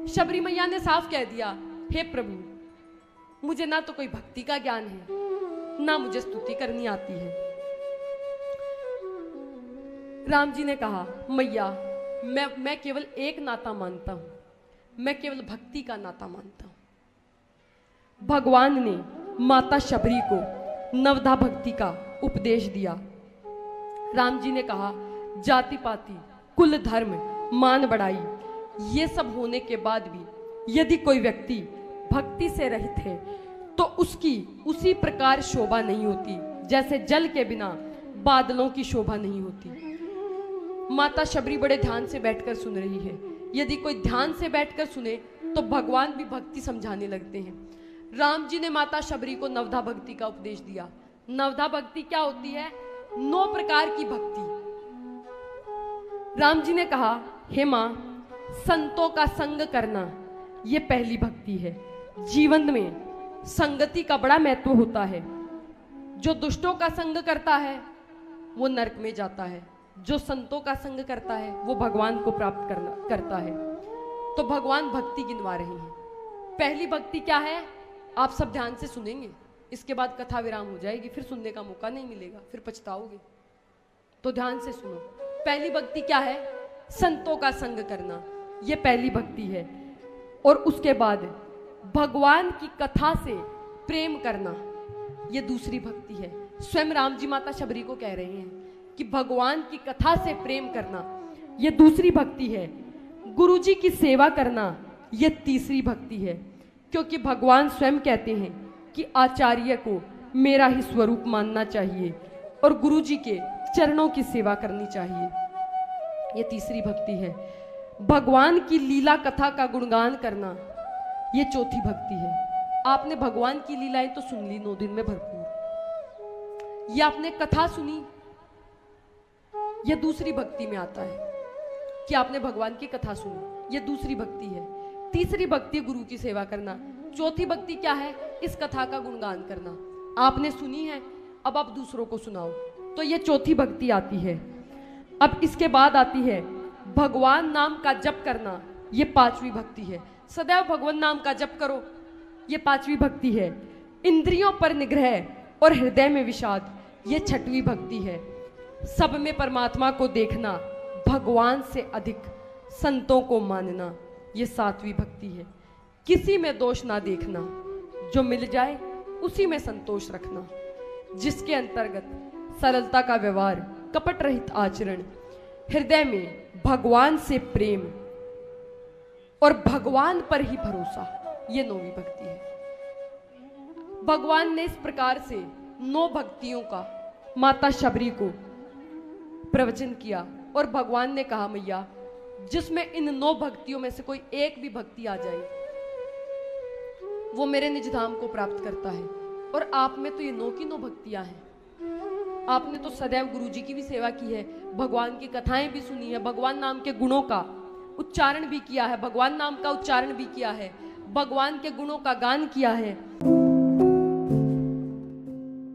शबरी मैया ने साफ कह दिया, हे प्रभु, मुझे ना तो कोई भक्ति का ज्ञान है, ना मुझे स्तुति करनी आती है। राम जी ने कहा, मैया मैं केवल एक नाता मानता हूं, मैं केवल भक्ति का नाता मानता हूं। भगवान ने माता शबरी को नवधा भक्ति का उपदेश दिया। राम जी ने कहा, जाति पाति, कुल धर्म, मान बढ़ाई, ये सब होने के बाद भी यदि कोई व्यक्ति भक्ति से रहित है तो उसकी उसी प्रकार शोभा नहीं होती जैसे जल के बिना बादलों की शोभा नहीं होती। माता शबरी बड़े ध्यान से बैठकर सुन रही है। यदि कोई ध्यान से बैठकर सुने तो भगवान भी भक्ति समझाने लगते हैं। राम जी ने माता शबरी को नवधा भक्ति का उपदेश दिया। नवधा भक्ति क्या होती है? 9 प्रकार की भक्ति। राम जी ने कहा, हे मां, संतों का संग करना ये पहली भक्ति है। जीवन में संगति का बड़ा महत्व होता है। जो दुष्टों का संग करता है वो नरक में जाता है, जो संतों का संग करता है वो भगवान को प्राप्त करता है। तो भगवान भक्ति गिनवा रहे हैं। पहली भक्ति क्या है? आप सब ध्यान से सुनेंगे, इसके बाद कथा विराम हो जाएगी, फिर सुनने का मौका नहीं मिलेगा, फिर पछताओगे। तो ध्यान से सुनो। पहली भक्ति क्या है? संतों का संग करना, ये पहली भक्ति है। और उसके बाद भगवान की कथा से प्रेम करना, ये दूसरी भक्ति है। स्वयं राम जी माता शबरी को कह रहे हैं कि भगवान की कथा से प्रेम करना, ये दूसरी भक्ति है। गुरु जी की सेवा करना, ये तीसरी भक्ति है। क्योंकि भगवान स्वयं कहते हैं कि आचार्य को मेरा ही स्वरूप मानना चाहिए और गुरु जी के चरणों की सेवा करनी चाहिए, ये तीसरी भक्ति है। भगवान की लीला कथा का गुणगान करना, ये चौथी भक्ति है। आपने भगवान की लीलाएं तो सुन ली 9 दिन में भरपूर, ये आपने कथा सुनी, ये दूसरी भक्ति में आता है कि आपने भगवान की कथा सुनी, ये दूसरी भक्ति है। तीसरी भक्ति गुरु की सेवा करना। चौथी भक्ति क्या है? इस कथा का गुणगान करना। आपने सुनी है, अब आप दूसरों को सुनाओ, तो ये चौथी भक्ति आती है। अब इसके बाद आती है भगवान नाम का जप करना, ये पांचवी भक्ति है। सदैव भगवान नाम का जप करो, ये पांचवी भक्ति है। इंद्रियों पर निग्रह और हृदय में विषाद, ये छठवीं भक्ति है। सब में परमात्मा को देखना, भगवान से अधिक संतों को मानना, ये सातवीं भक्ति है। किसी में दोष ना देखना, जो मिल जाए उसी में संतोष रखना, जिसके अंतर्गत सरलता का व्यवहार, कपट रहित आचरण, हृदय में भगवान से प्रेम और भगवान पर ही भरोसा, ये 9वीं भक्ति है। भगवान ने इस प्रकार से 9 भक्तियों का माता शबरी को प्रवचन किया और भगवान ने कहा, मैया, जिसमें इन 9 भक्तियों में से कोई एक भी भक्ति आ जाए वो मेरे निज धाम को प्राप्त करता है। और आप में तो ये 9 की 9 भक्तियां हैं। आपने तो सदैव गुरु जी की भी सेवा की है, भगवान की कथाएं भी सुनी है, भगवान नाम के गुणों का उच्चारण भी किया है, भगवान नाम का उच्चारण भी किया है, भगवान के गुणों का गान किया है।